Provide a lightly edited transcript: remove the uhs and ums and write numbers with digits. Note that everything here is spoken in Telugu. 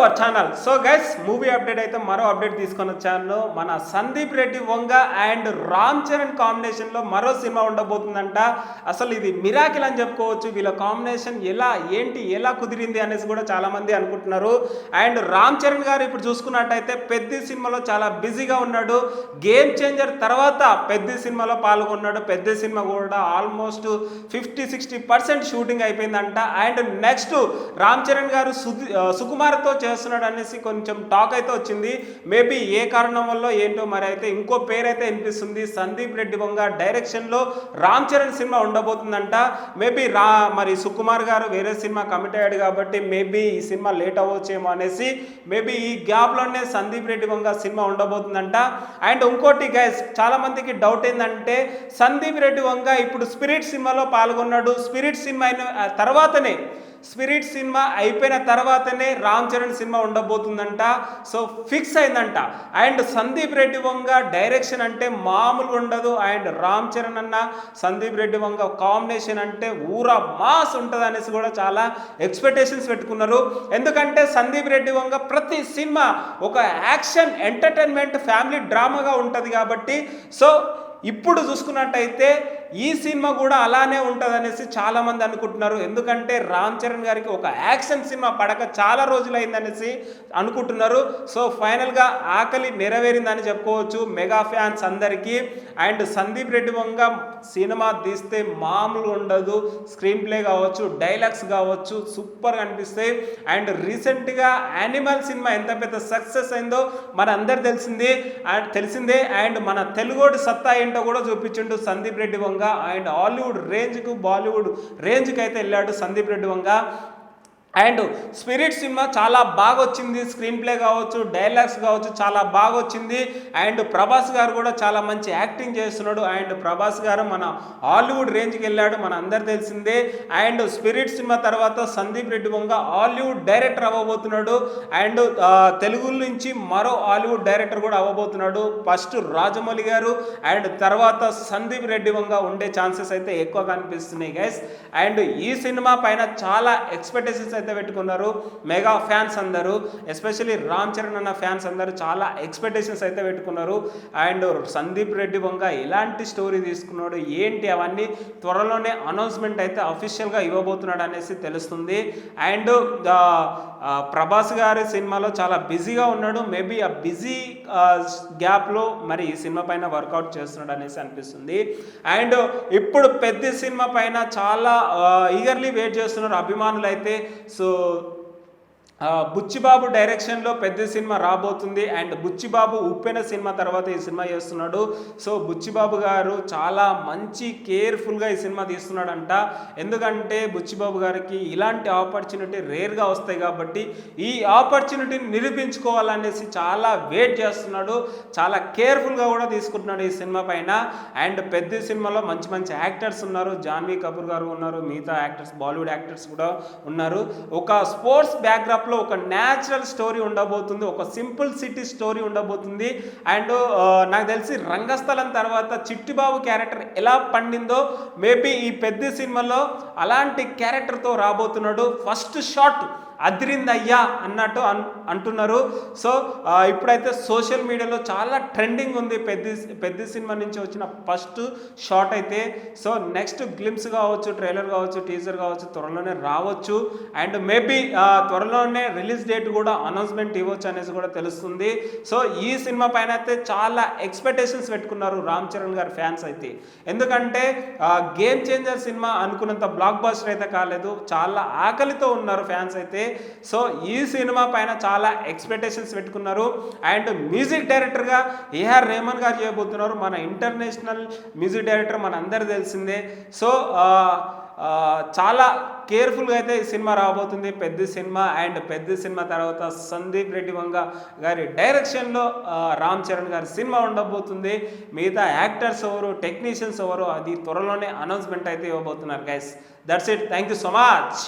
Our channel. So guys, movie update అయితే మరో అప్డేట్ తీసుకొని వచ్చాను. మన సందీప్ రెడ్డి వంగ అండ్ రామ్ చరణ్ కాంబినేషన్లో మరో సినిమా ఉండబోతుందంట. అసలు ఇది మిరాకిల్ అని చెప్పుకోవచ్చు. వీళ్ళ కాంబినేషన్ ఎలా కుదిరింది అనేసి కూడా చాలామంది అనుకుంటున్నారు. అండ్ రామ్ చరణ్ గారు ఇప్పుడు చూసుకున్నట్టయితే పెద్ద సినిమాలో చాలా బిజీగా ఉన్నాడు. గేమ్ చేంజర్ తర్వాత పెద్ద సినిమాలో పాల్గొన్నాడు. పెద్ద సినిమా కూడా ఆల్మోస్ట్ 50-60% షూటింగ్ అయిపోయిందంట. అండ్ నెక్స్ట్ రామ్ చరణ్ గారు సుకుమార్తో చేస్తున్నాడు అనేసి కొంచెం టాక్ అయితే వచ్చింది. మేబీ ఏ కారణం వల్ల ఏంటో మరి అయితే ఇంకో పేరు అయితే వినిపిస్తుంది. సందీప్ రెడ్డి వంగ డైరెక్షన్లో రామ్ చరణ్ సినిమా ఉండబోతుందంట. మేబీ మరి సుకుమార్ గారు వేరే సినిమా కమిట్ అయ్యాడు కాబట్టి మేబీ ఈ సినిమా లేట్ అవ్వచ్చేమో అనేసి మేబీ ఈ గ్యాప్లోనే సందీప్ రెడ్డి వంగ సినిమా ఉండబోతుందంట. అండ్ ఇంకోటి గైస్, చాలా మందికి డౌట్ ఏంటంటే సందీప్ రెడ్డి వంగ ఇప్పుడు స్పిరిట్ సినిమాలో పాల్గొన్నాడు. స్పిరిట్ సినిమా అయిపోయిన తర్వాతనే రామ్ చరణ్ సినిమా ఉండబోతుందంట. సో ఫిక్స్ అయిందంట. అండ్ సందీప్ రెడ్డి వంగ డైరెక్షన్ అంటే మామూలుగా ఉండదు. అండ్ రామ్ చరణ్ అన్న సందీప్ రెడ్డి వంగ కాంబినేషన్ అంటే ఊరా మాస్ ఉంటుంది అనేసి కూడా చాలా ఎక్స్పెక్టేషన్స్ పెట్టుకున్నారు. ఎందుకంటే సందీప్ రెడ్డి వంగ ప్రతి సినిమా ఒక యాక్షన్ ఎంటర్టైన్మెంట్ ఫ్యామిలీ డ్రామాగా ఉంటుంది కాబట్టి సో ఇప్పుడు చూసుకున్నట్టయితే ఈ సినిమా కూడా అలానే ఉంటుంది అనేసి చాలామంది అనుకుంటున్నారు. ఎందుకంటే రామ్ చరణ్ గారికి ఒక యాక్షన్ సినిమా పడక చాలా రోజులు అయిందనేసి అనుకుంటున్నారు. సో ఫైనల్గా ఆకలి నెరవేరిందని చెప్పుకోవచ్చు మెగా ఫ్యాన్స్ అందరికీ. And Sandeep Reddy Vanga cinema తీస్తే మామూలు ఉండదు. స్క్రీన్ ప్లే కావచ్చు, డైలాగ్స్ కావచ్చు సూపర్గా అనిపిస్తాయి. అండ్ రీసెంట్గా యానిమల్ సినిమా ఎంత పెద్ద సక్సెస్ అయిందో మన అందరు తెలిసిందే. అండ్ మన తెలుగోడి సత్తా ఏంటో కూడా చూపించిండు సందీప్ రెడ్డి వంగ. అండ్ హాలీవుడ్ రేంజ్కు బాలీవుడ్ రేంజ్కి అయితే వెళ్ళాడు సందీప్ రెడ్డి వంగ. అండ్ స్పిరిట్ సినిమా చాలా బాగా వచ్చింది. స్క్రీన్ ప్లే కావచ్చు, డైలాగ్స్ కావచ్చు చాలా బాగా వచ్చింది. అండ్ ప్రభాస్ గారు కూడా చాలా మంచి యాక్టింగ్ చేస్తున్నాడు. అండ్ ప్రభాస్ గారు మన హాలీవుడ్ రేంజ్కి వెళ్ళాడు, మన అందరు తెలిసిందే. అండ్ స్పిరిట్ సినిమా తర్వాత సందీప్ రెడ్డి వంగ హాలీవుడ్ డైరెక్టర్ అవ్వబోతున్నాడు. అండ్ తెలుగు నుంచి మరో హాలీవుడ్ డైరెక్టర్ కూడా అవ్వబోతున్నాడు. ఫస్ట్ రాజమౌళి గారు అండ్ తర్వాత సందీప్ రెడ్డి వంగ ఉండే ఛాన్సెస్ అయితే ఎక్కువ కనిపిస్తున్నాయి గైస్. అండ్ ఈ సినిమా పైన చాలా ఎక్స్పెక్టేషన్స్ అయితే పెట్టుకున్నారు మెగా ఫ్యాన్స్ అందరూ. ఎస్పెషల్లీ రామ్ చరణ్ అన్న ఫ్యాన్స్ అందరూ చాలా ఎక్స్పెక్టేషన్స్ అయితే పెట్టుకున్నారు. అండ్ సందీప్ రెడ్డి వంగ ఎలాంటి స్టోరీ తీసుకున్నాడు ఏంటి అవన్నీ త్వరలోనే అనౌన్స్మెంట్ అయితే అఫీషియల్గా ఇవ్వబోతున్నాడు అనేసి తెలుస్తుంది. అండ్ ప్రభాస్ గారి సినిమాలో చాలా బిజీగా ఉన్నాడు. మేబీ ఆ బిజీ గ్యాప్లో మరి ఈ సినిమా పైన వర్కౌట్ చేస్తున్నాడు అనేసి అనిపిస్తుంది. అండ్ ఇప్పుడు పెద్ద సినిమా పైన చాలా ఈగర్లీ వెయిట్ చేస్తున్నారు అభిమానులు అయితే. సో బుచ్చిబాబు డైరెక్షన్లో పెద్ద సినిమా రాబోతుంది. అండ్ బుచ్చిబాబు ఉప్పెన సినిమా తర్వాత ఈ సినిమా చేస్తున్నాడు. సో బుచ్చిబాబు గారు చాలా మంచి కేర్ఫుల్గా ఈ సినిమా తీస్తున్నాడంట. ఎందుకంటే బుచ్చిబాబు గారికి ఇలాంటి ఆపర్చునిటీ రేర్గా వస్తాయి కాబట్టి ఈ ఆపర్చునిటీని నిరూపించుకోవాలనేసి చాలా వెయిట్ చేస్తున్నాడు. చాలా కేర్ఫుల్గా కూడా తీసుకుంటున్నాడు ఈ సినిమా పైన. అండ్ పెద్ద సినిమాలో మంచి మంచి యాక్టర్స్ ఉన్నారు. జాన్వీ కపూర్ గారు ఉన్నారు, మిగతా యాక్టర్స్ బాలీవుడ్ యాక్టర్స్ కూడా ఉన్నారు. ఒక స్పోర్ట్స్ బ్యాక్డ్రాప్ లో ఒక న్యాచురల్ స్టోరీ ఉండబోతుంది, ఒక సింపుల్ సిటీ స్టోరీ ఉండబోతుంది. అండ్ నాకు తెలిసి రంగస్థలం తర్వాత చిట్టిబాబు క్యారెక్టర్ ఎలా పండిందో మేబీ ఈ పెద్ద సినిమాలో అలాంటి క్యారెక్టర్తో రాబోతున్నాడు. ఫస్ట్ షాట్ అదిరిందయ్యా అన్నట్టు అంటున్నారు. సో ఇప్పుడైతే సోషల్ మీడియాలో చాలా ట్రెండింగ్ ఉంది పెద్ద సినిమా నుంచి వచ్చిన ఫస్ట్ షాట్ అయితే. సో నెక్స్ట్ గ్లిమ్స్ కావచ్చు, ట్రైలర్ కావచ్చు, టీజర్ కావచ్చు త్వరలోనే రావచ్చు. అండ్ మేబీ త్వరలోనే రిలీజ్ డేట్ కూడా అనౌన్స్మెంట్ ఇవ్వచ్చు అనేసి కూడా తెలుస్తుంది. సో ఈ సినిమా పైన అయితే చాలా ఎక్స్పెక్టేషన్స్ పెట్టుకున్నారు రామ్ చరణ్ గారి ఫ్యాన్స్ అయితే. ఎందుకంటే గేమ్ చేంజర్ సినిమా అనుకున్నంత బ్లాక్ బస్టర్ అయితే కాలేదు. చాలా ఆకలితో ఉన్నారు ఫ్యాన్స్ అయితే. సో ఈ సినిమా పైన చాలా ఎక్స్పెక్టేషన్స్ పెట్టుకున్నారు. అండ్ మ్యూజిక్ డైరెక్టర్గా ఏఆర్ రెహమాన్ గారు చేయబోతున్నారు. మన ఇంటర్నేషనల్ మ్యూజిక్ డైరెక్టర్ మన అందరు తెలిసిందే. సో చాలా కేర్ఫుల్గా అయితే ఈ సినిమా రాబోతుంది పెద్ద సినిమా. అండ్ పెద్ద సినిమా తర్వాత సందీప్ రెడ్డి వంగ గారి డైరెక్షన్లో రామ్ చరణ్ గారి సినిమా ఉండబోతుంది. మిగతా యాక్టర్స్ ఎవరు, టెక్నీషియన్స్ ఎవరు అది త్వరలోనే అనౌన్స్మెంట్ అయితే ఇవ్వబోతున్నారు guys. That's it. Thank you so much.